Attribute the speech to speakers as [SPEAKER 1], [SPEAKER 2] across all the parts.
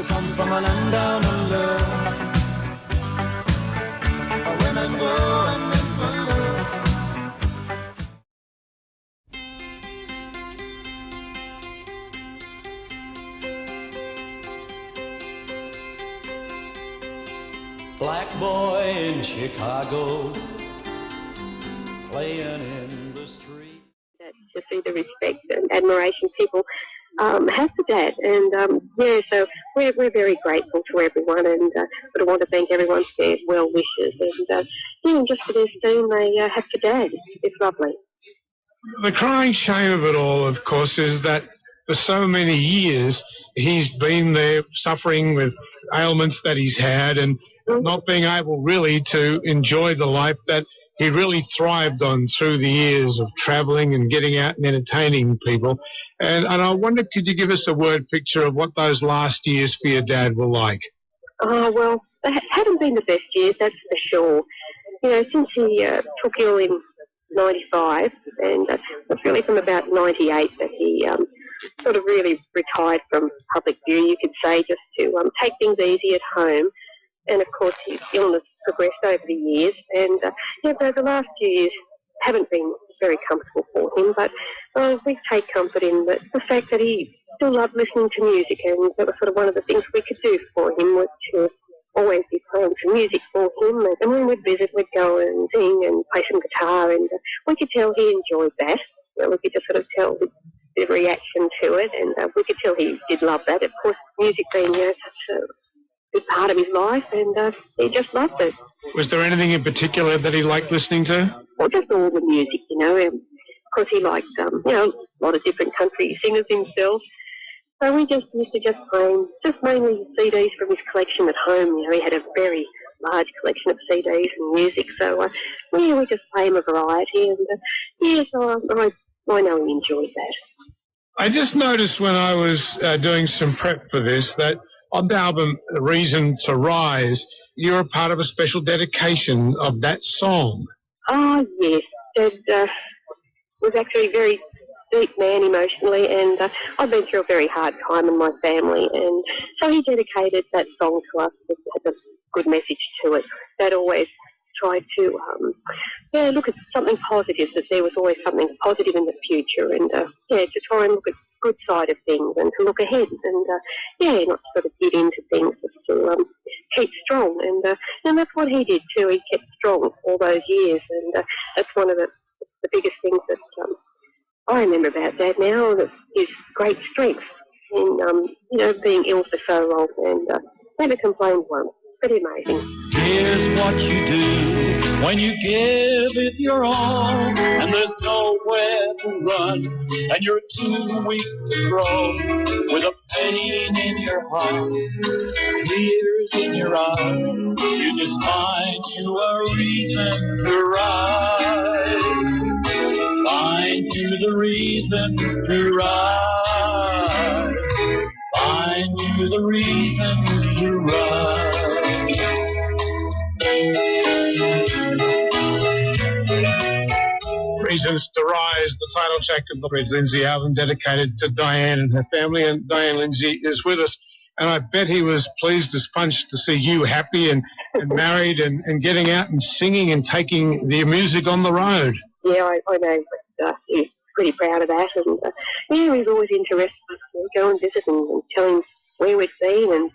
[SPEAKER 1] come from a land down under. Women go and men wonder.
[SPEAKER 2] Black boy in Chicago, playing in the street.
[SPEAKER 3] To see the respect and admiration people have for Dad, and so we're very grateful to everyone, and but I want to thank everyone for their well wishes, and just for the esteem they have for Dad. It's lovely.
[SPEAKER 4] The crying shame of it all, of course, is that for so many years he's been there suffering with ailments that he's had and not being able really to enjoy the life that he really thrived on through the years of travelling and getting out and entertaining people. And I wonder, could you give us a word picture of what those last years for your dad were like?
[SPEAKER 3] Oh, well, they haven't been the best years, that's for sure. You know, since he took ill in 95, and it's really from about 98 that he sort of really retired from public view, you could say, just to take things easy at home. And, of course, his illness progressed over the years. And, the last few years haven't been very comfortable for him. But we take comfort in the fact that he still loved listening to music. And that was sort of one of the things we could do for him, was to always be playing some music for him. And when we'd visit, we'd go and sing and play some guitar. And we could tell he enjoyed that. We could just sort of tell the reaction to it. And we could tell he did love that. Of course, music being such a good part of his life, and he just loved it.
[SPEAKER 4] Was there anything in particular that he liked listening to?
[SPEAKER 3] Well, just all the music, of course he liked, a lot of different country singers himself. So we just used to just play just mainly CDs from his collection at home. He had a very large collection of CDs and music. So, we just play him a variety, and so I know he enjoyed that.
[SPEAKER 4] I just noticed when I was doing some prep for this that on the album Reason to Rise, you're a part of a special dedication of that song.
[SPEAKER 3] Oh, yes. Dad was actually a very deep man emotionally, and I've been through a very hard time in my family, and so he dedicated that song to us. It had a good message to it. Dad always tried to look at something positive, that there was always something positive in the future, and to try and look at the good side of things and to look ahead, and not sort of get into things, just to keep strong, and that's what he did too. He kept strong all those years, and that's one of the biggest things that I remember about Dad now, that his great strength in being ill for so long, and never complained once. Pretty amazing.
[SPEAKER 2] Here's what you do when you give it your all, and there's nowhere to run, and you're too weak to grow, with a pain in your heart, tears in your eyes. You just find you a reason to rise. Find you the reason to rise. Find you the reason to rise.
[SPEAKER 4] Reasons to Rise, the title track of the Reg Lindsay album, dedicated to Diane and her family. And Diane Lindsay is with us, and I bet he was pleased as punch to see you happy and married and getting out and singing and taking the music on the road.
[SPEAKER 3] Yeah, I know. He's pretty proud of that, and he's always interested to go and visit and tell him where we've been and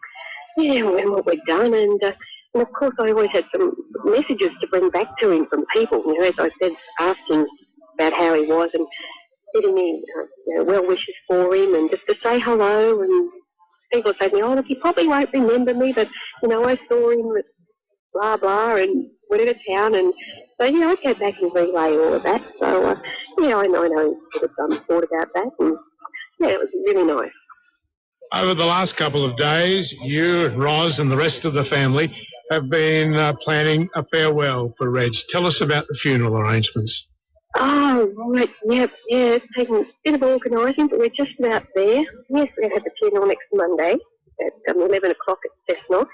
[SPEAKER 3] and what we've done, and of course I always had some messages to bring back to him from people, as I said, asking about how he was and giving me well wishes for him, and just to say hello. And people say to me, look, he probably won't remember me, but I saw him at blah blah and whatever town, and so I go back and relay all of that. So I know he sort of thought about that, and it was really nice.
[SPEAKER 4] Over the last couple of days, you and Roz and the rest of the family have been planning a farewell for Reg. Tell us about the funeral arrangements.
[SPEAKER 3] Oh, right, yep, it's taken a bit of organising, but we're just about there. Yes, we're going to have the funeral next Monday at 11 o'clock at Cessnock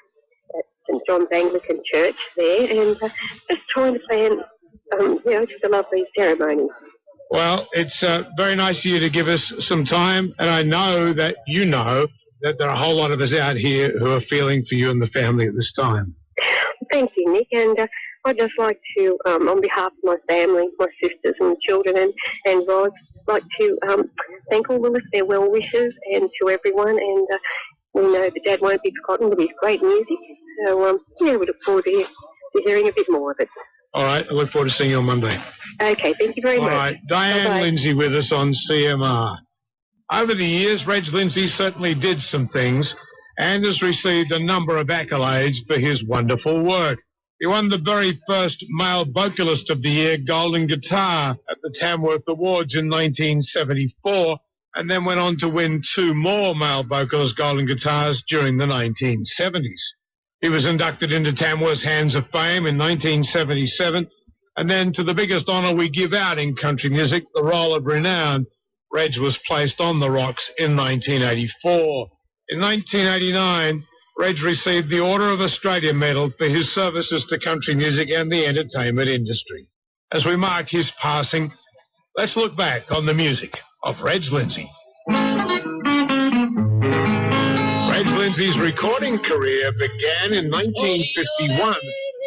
[SPEAKER 3] at St John's Anglican Church there, and just trying to plan, just a lovely ceremony.
[SPEAKER 4] Well, it's very nice of you to give us some time, and I know that that there are a whole lot of us out here who are feeling for you and the family at this time.
[SPEAKER 3] Thank you, Nick. And I'd just like to, on behalf of my family, my sisters and children and Rod, like to thank all of their well wishes and to everyone. And we know that Dad won't be forgotten with his great music. So, we look forward to hearing a bit more of it.
[SPEAKER 4] All right, I look forward to seeing you on Monday.
[SPEAKER 3] Okay, thank you very much.
[SPEAKER 4] All right, Diane
[SPEAKER 3] Bye-bye.
[SPEAKER 4] Lindsay with us on CMR. Over the years, Reg Lindsay certainly did some things and has received a number of accolades for his wonderful work. He won the very first Male Vocalist of the Year Golden Guitar at the Tamworth Awards in 1974, and then went on to win 2 more Male Vocalist Golden Guitars during the 1970s. He was inducted into Tamworth's Hands of Fame in 1977, and then to the biggest honour we give out in country music, the Roll of Renown, Reg was placed on the Rocks in 1984. In 1989, Reg received the Order of Australia Medal for his services to country music and the entertainment industry. As we mark his passing, let's look back on the music of Reg Lindsay. Reg Lindsay's recording career began in 1951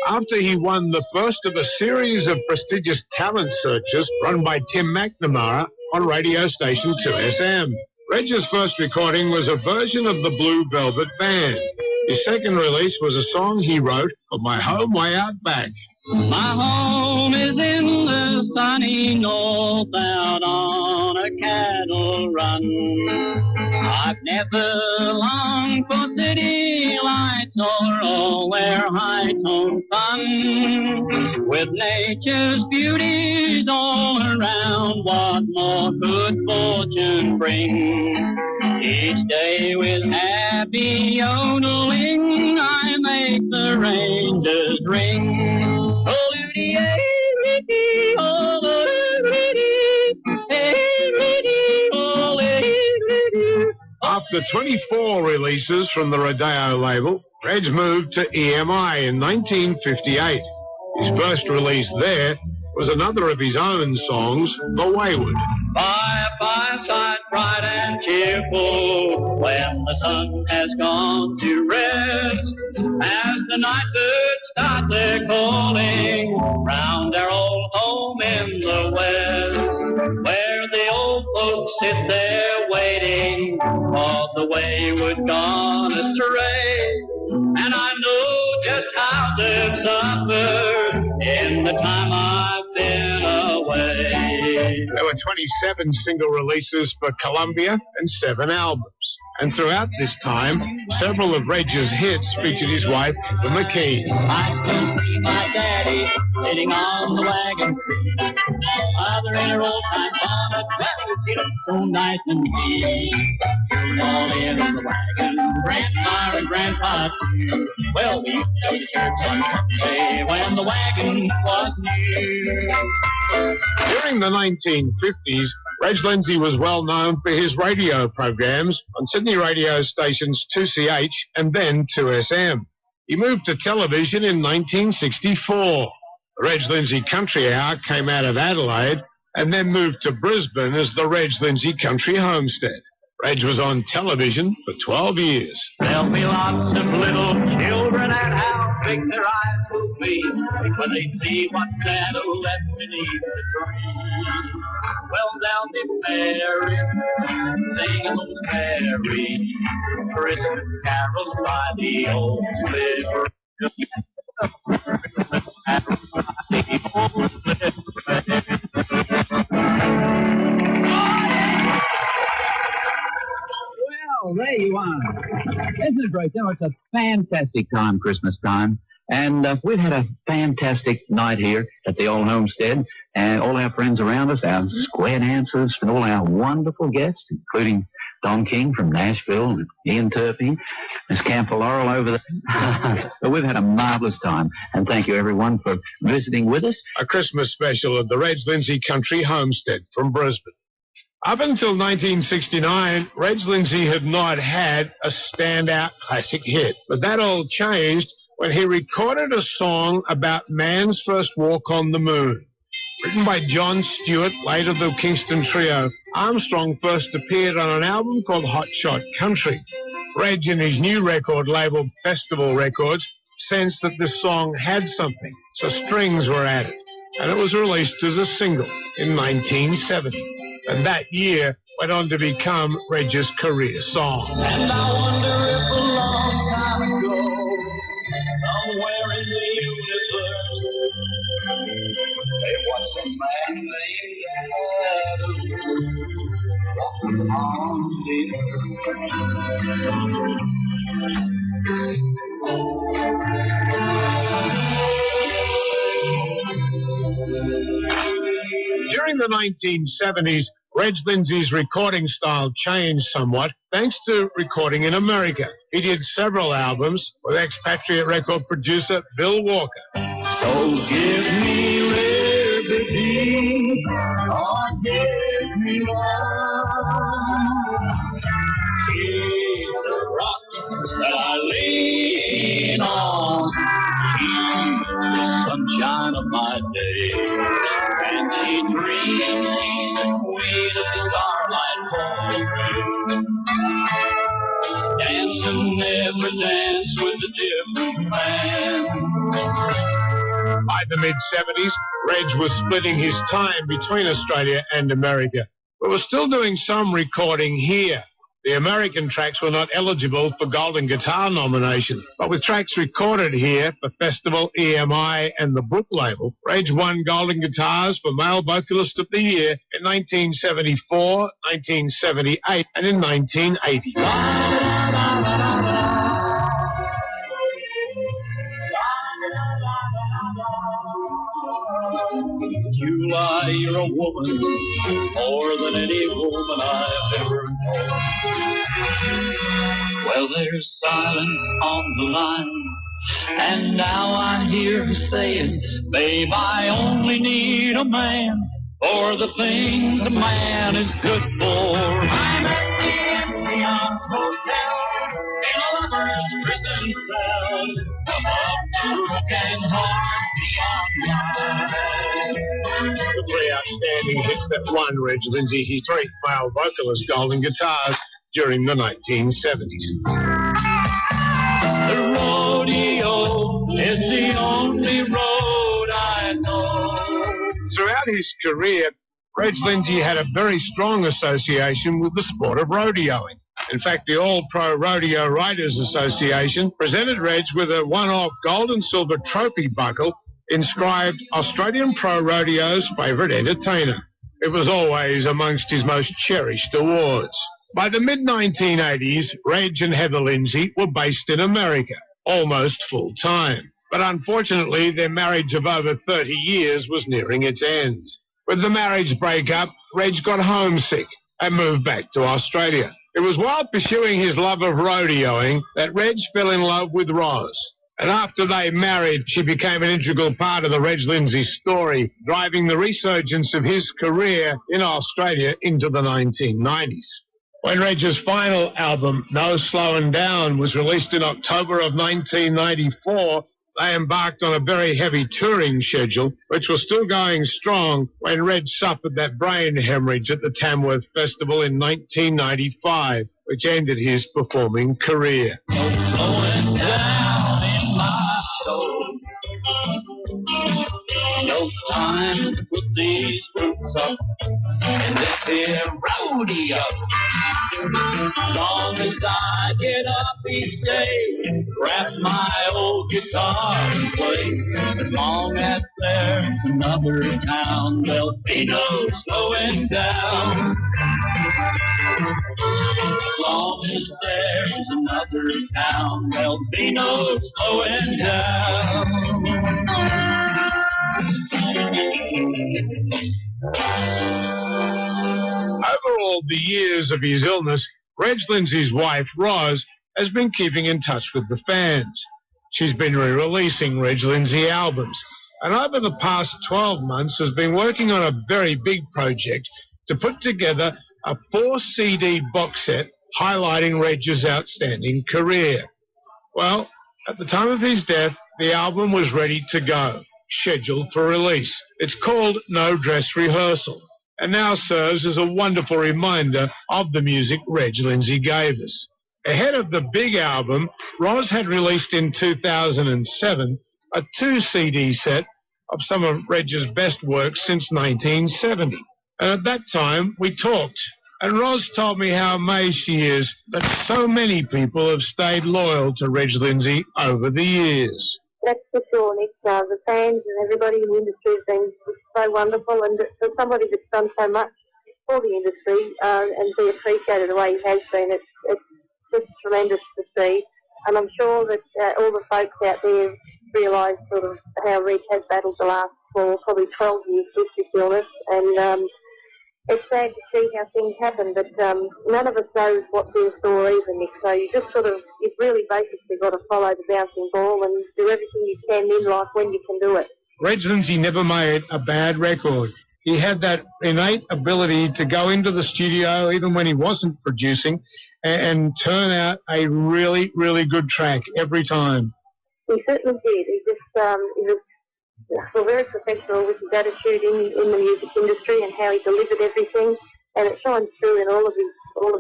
[SPEAKER 4] after he won the first of a series of prestigious talent searches run by Tim McNamara on radio station 2SM. Reg's first recording was a version of the Blue Velvet Band. His second release was a song he wrote called My Home Way Out Back.
[SPEAKER 2] My home is in the sunny north out on a cattle run. I've never longed for city lights or where high-toned fun. With nature's beauties all around, what more could fortune bring? Each day with happy yodeling, I make the ranges ring.
[SPEAKER 4] After 24 releases from the Rodeo label, Reg moved to EMI in 1958. His first release there was another of his own songs, The Wayward.
[SPEAKER 2] By a fireside bright and cheerful, when the sun has gone to rest, as the night birds start their calling, round our old home in the west, where the old folks sit there waiting for the wayward gone astray. And I know just how they've suffered in the time I've been away.
[SPEAKER 4] There were 27 single releases for Columbia and 7 albums. And throughout this time, several of Reg's hits featured his wife, Eva McKee.
[SPEAKER 2] I still see my daddy sitting on the wagon seat. Mother in her old time bonnet, well, she looked so nice and neat. Children all in the wagon, Grandma and Grandpa too. Well, we used to go to church on Sunday when the wagon was new.
[SPEAKER 4] During the 1950s, Reg Lindsay was well known for his radio programs on Sydney radio stations 2CH and then 2SM. He moved to television in 1964. The Reg Lindsay Country Hour came out of Adelaide and then moved to Brisbane as the Reg Lindsay Country Homestead. Reg was on television for 12 years.
[SPEAKER 2] There'll be lots of little children, and how big their eyes will be when they see what Santa left beneath the tree. Well, they'll be merry, singing those merry Christmas carols by the old river.
[SPEAKER 5] Well, there you are. Isn't it great? You know, it's a fantastic time, Christmas time. And we've had a fantastic night here at the old homestead. And all our friends around us, our square dancers, and all our wonderful guests, including Don King from Nashville, and Ian Turpin, Miss Camper Laurel over there. But we've had a marvellous time. And thank you, everyone, for visiting with us.
[SPEAKER 4] A Christmas special of the Reg Lindsay Country Homestead from Brisbane. Up until 1969, Reg Lindsay had not had a standout classic hit. But that all changed when he recorded a song about man's first walk on the moon. Written by John Stewart, later the Kingston Trio, Armstrong first appeared on an album called Hot Shot Country. Reg and his new record label, Festival Records, sensed that this song had something, so strings were added, and it was released as a single in 1970. And that year went on to become Reg's career song.
[SPEAKER 2] And I wonder if a long time ago, somewhere in the universe, there was a man named Adam walking on the
[SPEAKER 4] During the 1970s, Reg Lindsay's recording style changed somewhat thanks to recording in America. He did several albums with expatriate record producer Bill Walker.
[SPEAKER 2] So give me liberty, or give me love. She's the rock that I lean on. She's the sunshine of my day. And she dreams she's the queen of the starlight ballroom. Dancing every dance with a different man.
[SPEAKER 4] By the mid-70s, Reg was splitting his time between Australia and America, but was still doing some recording here. The American tracks were not eligible for Golden Guitar nomination, but with tracks recorded here for Festival, EMI and the Brook label, Reg won Golden Guitars for Male Vocalist of the Year in 1974, 1978 and in 1980.
[SPEAKER 2] You lie, you're a woman, more than any woman I've ever known. Well, there's silence on the line, and now I hear her saying, babe, I only need a man for the things a man is good for. I'm at the Armstrong Hotel, in a lover's prison cell, above the brook and hard beyond life.
[SPEAKER 4] The three outstanding hits that won Reg Lindsay his three male vocalist Golden Guitars during the 1970s.
[SPEAKER 2] The rodeo is the only road I know.
[SPEAKER 4] Throughout his career, Reg Lindsay had a very strong association with the sport of rodeoing. In fact, the All-Pro Rodeo Riders Association presented Reg with a one-off gold and silver trophy buckle inscribed Australian Pro Rodeo's favourite entertainer. It was always amongst his most cherished awards. By the mid-1980s, Reg and Heather Lindsay were based in America, almost full-time. But unfortunately, their marriage of over 30 years was nearing its end. With the marriage breakup, Reg got homesick and moved back to Australia. It was while pursuing his love of rodeoing that Reg fell in love with Roz. And after they married, she became an integral part of the Reg Lindsay story, driving the resurgence of his career in Australia into the 1990s. When Reg's final album, No Slowing Down, was released in October of 1994, they embarked on a very heavy touring schedule, which was still going strong when Reg suffered that brain hemorrhage at the Tamworth Festival in 1995, which ended his performing career.
[SPEAKER 2] Slowing down in my soul. No time to put these boots up in this here rodeo. Long as I get up each day, grab my old guitar and play. As long as there's another town, there'll be no slowing down. As long as there's another town, there'll be no slowing down.
[SPEAKER 4] Over all the years of his illness, Reg Lindsay's wife, Roz, has been keeping in touch with the fans. She's been re-releasing Reg Lindsay albums, and over the past 12 months has been working on a very big project to put together a 4-CD box set highlighting Reg's outstanding career. Well, at the time of his death, the album was ready to go, scheduled for release. It's called No Dress Rehearsal, and now serves as a wonderful reminder of the music Reg Lindsay gave us. Ahead of the big album, Roz had released in 2007 a 2-CD set of some of Reg's best work since 1970. And at that time, we talked. And Roz told me how amazed she is that so many people have stayed loyal to Reg Lindsay over the years.
[SPEAKER 3] That's for sure, Nick. The fans and everybody in the industry has been so wonderful, and for somebody that's done so much for the industry and be appreciated the way he has been, it's just tremendous to see. And I'm sure that all the folks out there realise sort of how Reg has battled the last probably 12 years with this illness, and it's sad to see how things happen, but none of us knows what their story is, Nick. So you've really basically got to follow the bouncing ball and do everything you can in life when you can do it.
[SPEAKER 4] Reg Lindsay never made a bad record. He had that innate ability to go into the studio, even when he wasn't producing, and turn out a really, really good track every time.
[SPEAKER 3] He certainly did. He was very professional with his attitude in the music industry and how he delivered everything, and it shines through in all of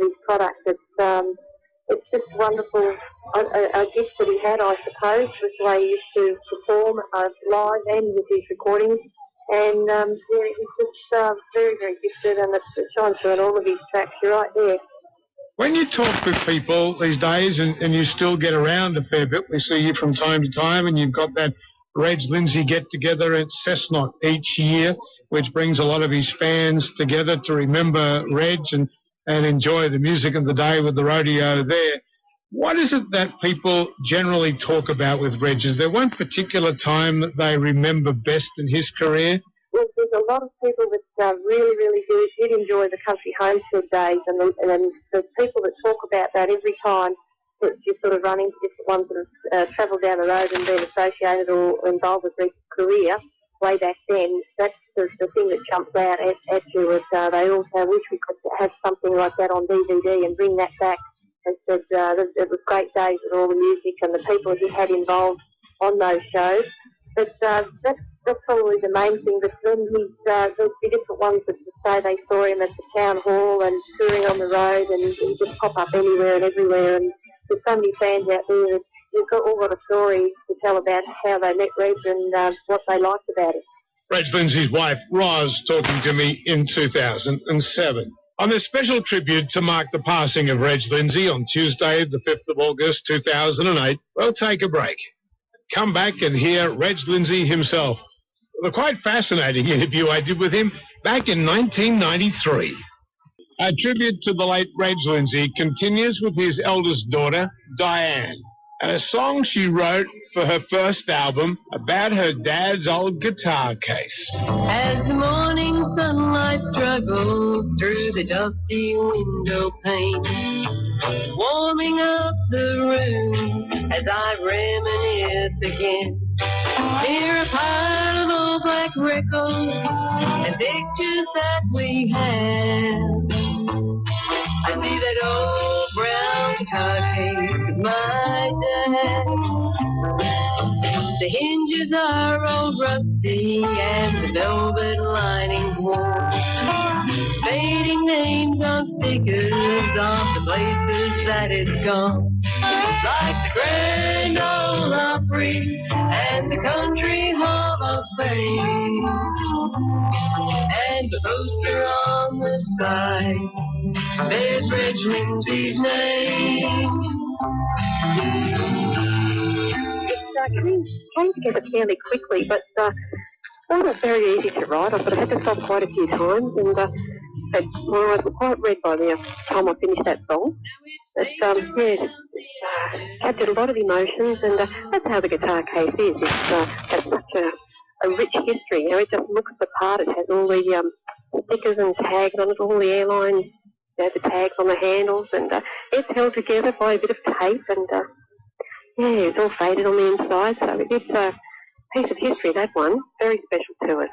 [SPEAKER 3] his products. It's just wonderful, a gift that he had, I suppose, with the way he used to perform live and with his recordings. And he's just very, very gifted, and it shines through in all of his tracks. You're right there.
[SPEAKER 4] When you talk with people these days, and you still get around a fair bit, we see you from time to time, and you've got that Reg Lindsay get-together at Cessnock each year, which brings a lot of his fans together to remember Reg and enjoy the music of the day with the rodeo there. What is it that people generally talk about with Reg? Is there one particular time that they remember best in his career?
[SPEAKER 3] Well, there's a lot of people that really, really did enjoy the country homestead days, and the people that talk about that every time that you sort of run into different ones that have travelled down the road and been associated or involved with their career way back then. That's the thing that jumps out at you. They all say, I wish we could have something like that on DVD and bring that back. And said it was great days with all the music and the people he had involved on those shows. But that's probably the main thing. But then there's the different ones that say they saw him at the town hall and touring on the road, and he just pop up anywhere and everywhere. And there's so many fans out there that you've all got a story to tell about how they met Reg and what they liked about it.
[SPEAKER 4] Reg Lindsay's wife, Roz, talking to me in 2007. On this special tribute to mark the passing of Reg Lindsay on Tuesday, the 5th of August, 2008, we'll take a break. Come back and hear Reg Lindsay himself. The quite fascinating interview I did with him back in 1993. A tribute to the late Reg Lindsay continues with his eldest daughter, Diane, and a song she wrote for her first album about her dad's old guitar case.
[SPEAKER 6] As the morning sunlight struggles through the dusty window pane, warming up the room as I reminisce again, near a pile of old black records and pictures that we had, I see that old brown guitar case with my dad. The hinges are all rusty and the velvet lining's worn, fading names on stickers of the places that it's gone, like the Grand Ole Opry and the Country Hall of Fame, and the poster on the side bears Reg Lindsay's name.
[SPEAKER 3] It came together fairly quickly, but it's not very easy to write. I've had to stop quite a few times, and my eyes were quite red by the time I finished that song. But captured a lot of emotions, and that's how the guitar case is. It has such a rich history. You know, it just looks the part. It has all the stickers and tags on it, all the airlines, the tags on the handles, and it's held together by a bit of tape, and it's all faded on the inside, so it's a piece of history, that one. Very special to us.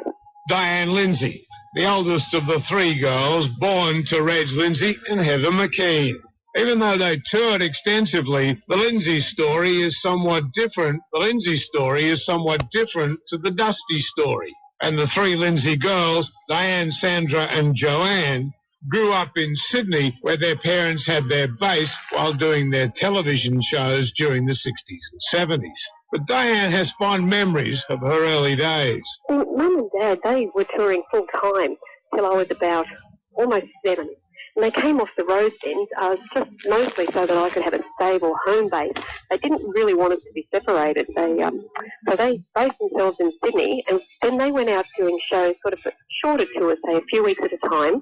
[SPEAKER 4] Diane Lindsay, the oldest of the three girls born to Reg Lindsay and Heather McKean. Even though they toured extensively, the Lindsay story is somewhat different. The Lindsay story is somewhat different to the Dusty story. And the three Lindsay girls, Diane, Sandra and Joanne, grew up in Sydney, where their parents had their base while doing their television shows during the 60s and 70s. But Diane has fond memories of her early days.
[SPEAKER 3] Well, Mum and Dad, they were touring full time till I was about almost 7. And they came off the road then, just mostly so that I could have a stable home base. They didn't really want us to be separated. So they based themselves in Sydney, and then they went out doing shows, sort of shorter tours, say a few weeks at a time.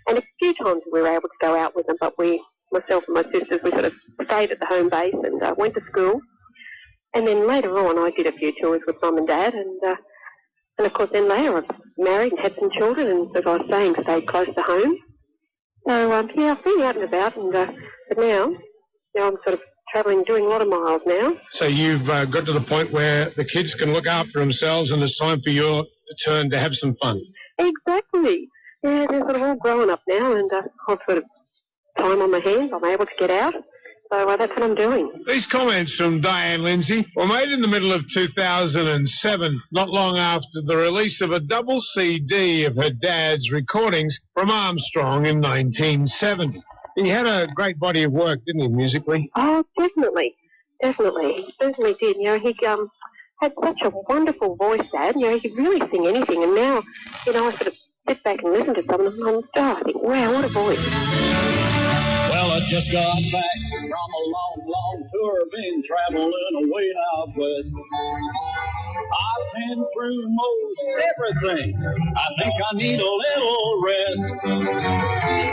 [SPEAKER 3] And a few times we were able to go out with them, but myself and my sisters, we sort of stayed at the home base and went to school. And then later on, I did a few tours with Mum and Dad, and of course then later I married and had some children, and as I was saying, stayed close to home. So yeah, I've been out and about, and but now I'm sort of travelling, doing a lot of miles now.
[SPEAKER 4] So you've got to the point where the kids can look after themselves, and it's time for your turn to have some fun.
[SPEAKER 3] Exactly. Yeah, they're sort of all growing up now, and I've sort of time on my hands. I'm able to get out. So that's what I'm doing.
[SPEAKER 4] These comments from Diane Lindsay were made in the middle of 2007, not long after the release of a double CD of her dad's recordings from Armstrong in 1970. He had a great body of work, didn't he, musically?
[SPEAKER 3] Oh, definitely. Definitely. He certainly did. You know, he had such a wonderful voice, Dad. You know, he could really sing anything. And now, you know, I sort of sit back and listen to some of them, and I think, wow, what a voice.
[SPEAKER 2] Well, I just got back from a long tour, been traveling away out west. I've been through most everything. I think I need a little rest.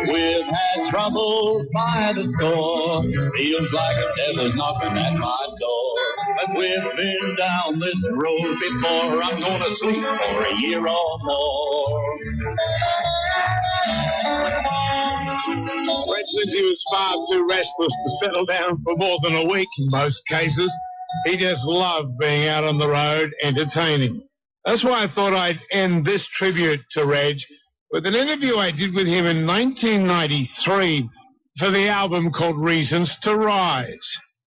[SPEAKER 2] We've had trouble by the score. Feels like a devil's knocking at my door. But we've been down this road before. I'm gonna sleep for a year or more.
[SPEAKER 4] Reg Lindsay was far too restless to settle down for more than a week in most cases. He just loved being out on the road, entertaining. That's why I thought I'd end this tribute to Reg with an interview I did with him in 1993 for the album called Reasons to Rise.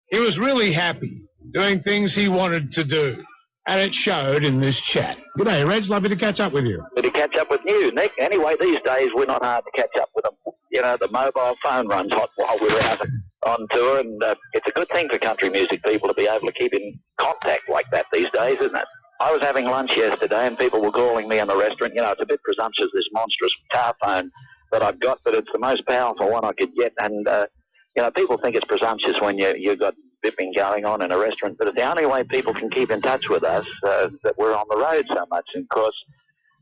[SPEAKER 4] He was really happy, doing things he wanted to do, and it showed in this chat. G'day, Reg. Lovely to catch up with you.
[SPEAKER 5] Good to catch up with you, Nick. Anyway, these days we're not hard to catch up with them. You know, the mobile phone runs hot while we're out on tour, and it's a good thing for country music people to be able to keep in contact like that these days, isn't it? I was having lunch yesterday, and people were calling me in the restaurant. You know, it's a bit presumptuous, this monstrous car phone that I've got, but it's the most powerful one I could get. And, you know, people think it's presumptuous when you've got bipping going on in a restaurant, but it's the only way people can keep in touch with us, that we're on the road so much. And, of course,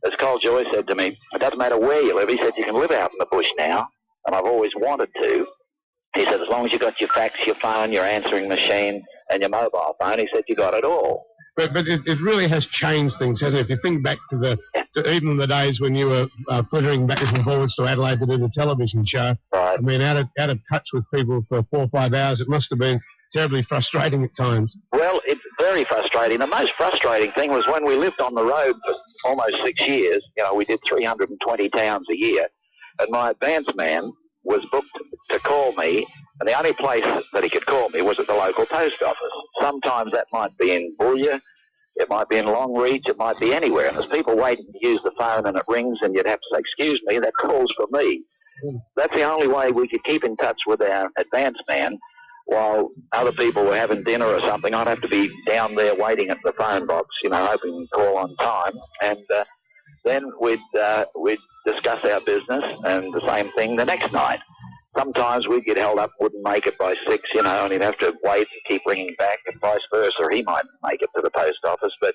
[SPEAKER 5] as Cole Joy said to me, it doesn't matter where you live. He said, you can live out in the bush now, and I've always wanted to. He said, as long as you got your fax, your phone, your answering machine, and your mobile phone, he said, you got it all.
[SPEAKER 4] But it really has changed things, hasn't it? If you think back to even the days when you were flittering backwards and forwards to Adelaide to do the television show,
[SPEAKER 5] Right.
[SPEAKER 4] I mean, out of touch with people for 4 or 5 hours, it must have been terribly frustrating at times.
[SPEAKER 5] Well, it's very frustrating. The most frustrating thing was when we lived on the road for almost 6 years. You know, we did 320 towns a year, and my advance man was booked to call me, and the only place that he could call me was at the local post office. Sometimes that might be in Boulia, it might be in Longreach, it might be anywhere. And there's people waiting to use the phone, and it rings, and you'd have to say, excuse me, that call's for me. That's the only way we could keep in touch with our advance man. While other people were having dinner or something, I'd have to be down there waiting at the phone box, you know, hoping to call on time. And then we'd discuss our business, and the same thing the next night. Sometimes we'd get held up, wouldn't make it by 6, you know, and he'd have to wait and keep ringing back, and vice versa. He might make it to the post office. But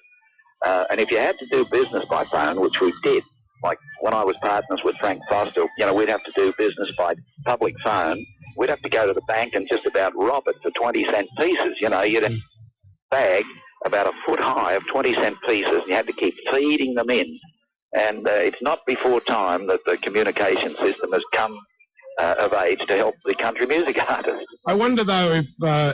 [SPEAKER 5] and if you had to do business by phone, which we did, like when I was partners with Frank Foster, you know, we'd have to do business by public phone. We'd have to go to the bank and just about rob it for 20-cent pieces. You know, you'd have a bag about a foot high of 20-cent pieces, and you had to keep feeding them in. And it's not before time that the communication system has come of age to help the country music artists.
[SPEAKER 4] I wonder, though,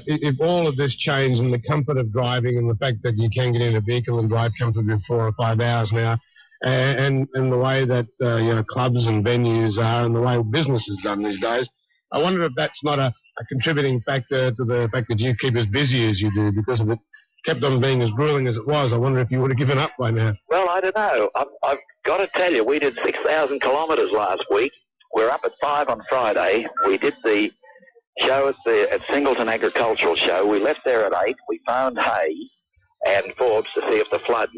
[SPEAKER 4] if all of this change and the comfort of driving and the fact that you can get in a vehicle and drive comfortably in 4 or 5 hours now, and the way that you know, clubs and venues are and the way business is done these days, I wonder if that's not a contributing factor to the fact that you keep as busy as you do, because if it kept on being as grueling as it was, I wonder if you would have given up by now.
[SPEAKER 5] Well, I don't know. I've got to tell you, we did 6,000 kilometres last week. we're up at 5 on Friday. We did the show at Singleton Agricultural Show. We left there at 8. We phoned Hay and Forbes to see if the floods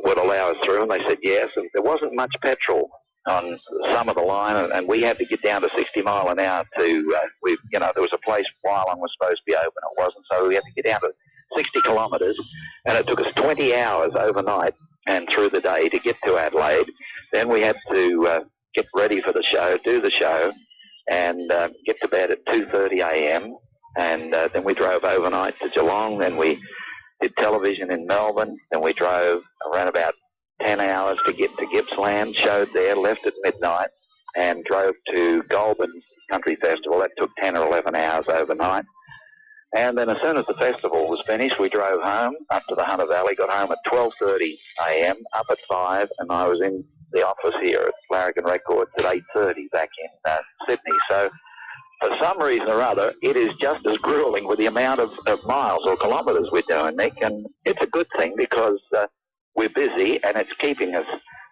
[SPEAKER 5] would allow us through, and they said yes. And there wasn't much petrol on some of the line, and we had to get down to 60 mile an hour to, there was a place Wyalong was supposed to be open, it wasn't, so we had to get down to 60 kilometres, and it took us 20 hours overnight and through the day to get to Adelaide. Then we had to get ready for the show, do the show, and get to bed at 2:30 a.m. And then we drove overnight to Geelong. Then we did television in Melbourne. Then we drove around about 10 hours to get to Gippsland, showed there, left at midnight, and drove to Goulburn Country Festival. That took 10 or 11 hours overnight. And then as soon as the festival was finished, we drove home up to the Hunter Valley, got home at 12:30 a.m., up at 5, and I was in the office here at Larrigan Records at 8:30 back in Sydney. So for some reason or other, it is just as grueling with the amount of miles or kilometres we're doing, Nick, and it's a good thing because we're busy and it's keeping us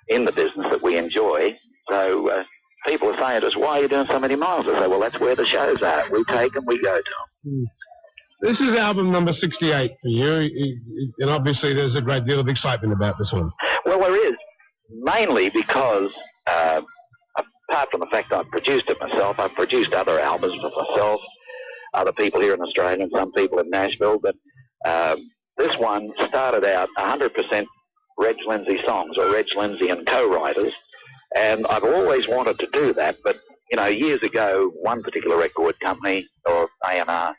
[SPEAKER 5] in the business that we enjoy. So people are saying to us, why are you doing so many miles? I say, well, that's where the shows are. We take them, we go to them.
[SPEAKER 4] This is album number 68 for you, and obviously there's a great deal of excitement about this one.
[SPEAKER 5] Well, there is, mainly because, apart from the fact I've produced it myself, I've produced other albums for myself, other people here in Australia and some people in Nashville, but this one started out 100% Reg Lindsay songs, or Reg Lindsay and co-writers, and I've always wanted to do that, but, years ago, one particular record company, or A&R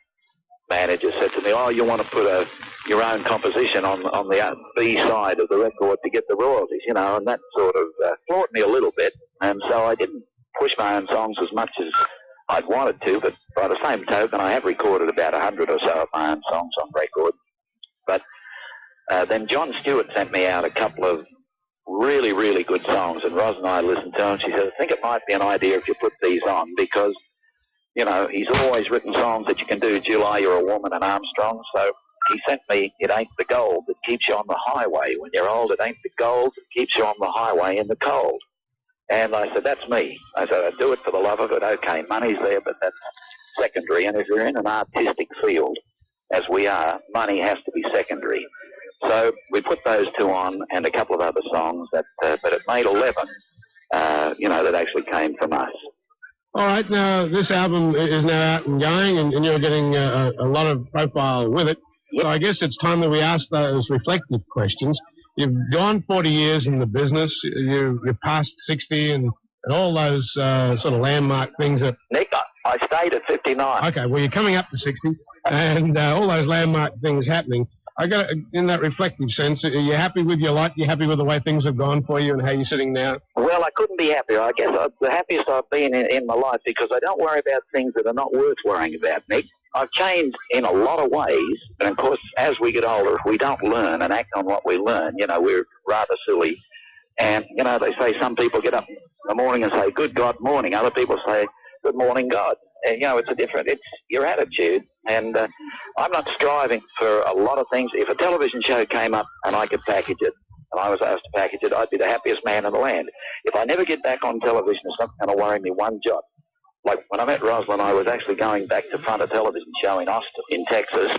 [SPEAKER 5] manager, said to me, oh, you want to put your own composition on the B side of the record to get the royalties, and that sort of floored me a little bit, and so I didn't push my own songs as much as I'd wanted to, but by the same token, I have recorded about 100 or so of my own songs on record. But then John Stewart sent me out a couple of really, really good songs, and Ros and I listened to them. She said, I think it might be an idea if you put these on, because, he's always written songs that you can do, July, You're a Woman, and Armstrong. So he sent me, It Ain't the Gold That Keeps You on the Highway. When you're old, it ain't the gold that keeps you on the highway in the cold. And I said, that's me. I said, I do it for the love of it. Okay, money's there, but that's secondary. And if you're in an artistic field, as we are, money has to be secondary. So we put those two on and a couple of other songs but it made 11, that actually came from us.
[SPEAKER 4] All right, now this album is now out and going, and you're getting a lot of profile with it.
[SPEAKER 5] Yep.
[SPEAKER 4] So I guess it's time that we ask those reflective questions. You've gone 40 years in the business. You're past 60 and all those sort of landmark things that...
[SPEAKER 5] Nick, I stayed at 59.
[SPEAKER 4] Okay, well, you're coming up to 60 and all those landmark things happening. I got in that reflective sense, are you happy with your life? You happy with the way things have gone for you and how you're sitting now?
[SPEAKER 5] Well, I couldn't be happier. I guess the happiest I've been in my life, because I don't worry about things that are not worth worrying about, Nick. I've changed in a lot of ways, and of course, as we get older, if we don't learn and act on what we learn, we're rather silly. And, they say some people get up in the morning and say, good God morning. Other people say, good morning, God. And, it's your attitude. And I'm not striving for a lot of things. If a television show came up and I could package it, and I was asked to package it, I'd be the happiest man in the land. If I never get back on television, it's not going to worry me one jot. Like when I met Rosalind, I was actually going back to front a television show in Austin, in Texas,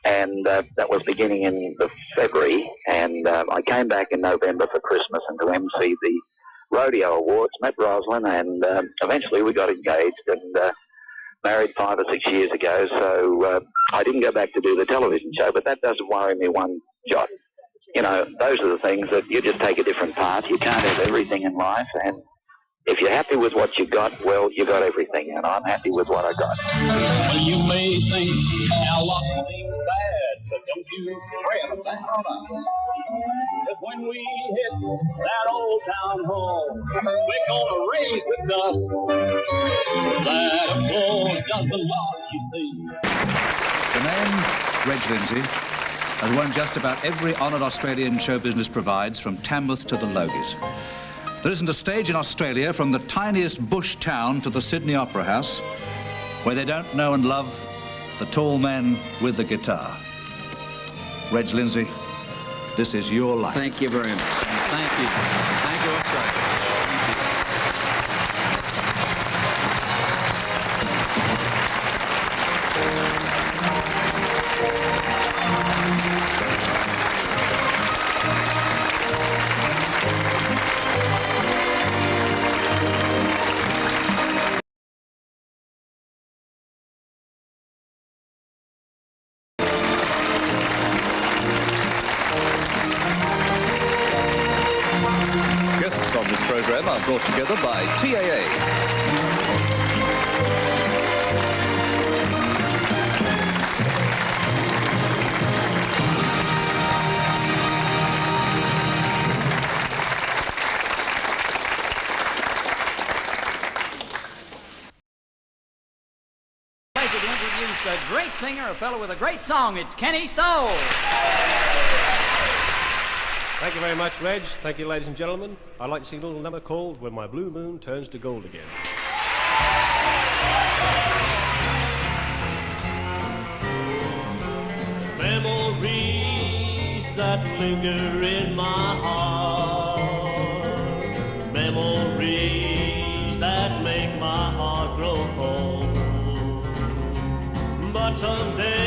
[SPEAKER 5] and that was beginning in February. And I came back in November for Christmas and to MC the Rodeo Awards, met Rosalind, and eventually we got engaged and married 5 or 6 years ago. So I didn't go back to do the television show, but that doesn't worry me one jot. Those are the things that you just take a different path. You can't have everything in life, and if you're happy with what you got, well, you got everything, and I'm happy with what I got.
[SPEAKER 2] Well, you may think our luck seems bad, but don't you fret about it. Because when we hit that old town hall, we're gonna raise the dust. That applause doesn't last, you see.
[SPEAKER 7] The name Reg Lindsay has won just about every honour Australian show business provides, from Tamworth to the Logies. There isn't a stage in Australia, from the tiniest bush town to the Sydney Opera House, where they don't know and love the tall man with the guitar. Reg Lindsay, this is your life.
[SPEAKER 8] Thank you very much. Thank you. Thank you, Australia. Thank you. program are brought together by TAA.
[SPEAKER 9] Pleasure to introduce a great singer, a fellow with a great song. It's Kenny Soul.
[SPEAKER 10] Thank you very much, Reg. Thank you, ladies and gentlemen. I'd like to sing a little number called When My Blue Moon Turns to Gold Again.
[SPEAKER 11] Memories that linger in my heart, memories that make my heart grow cold, but someday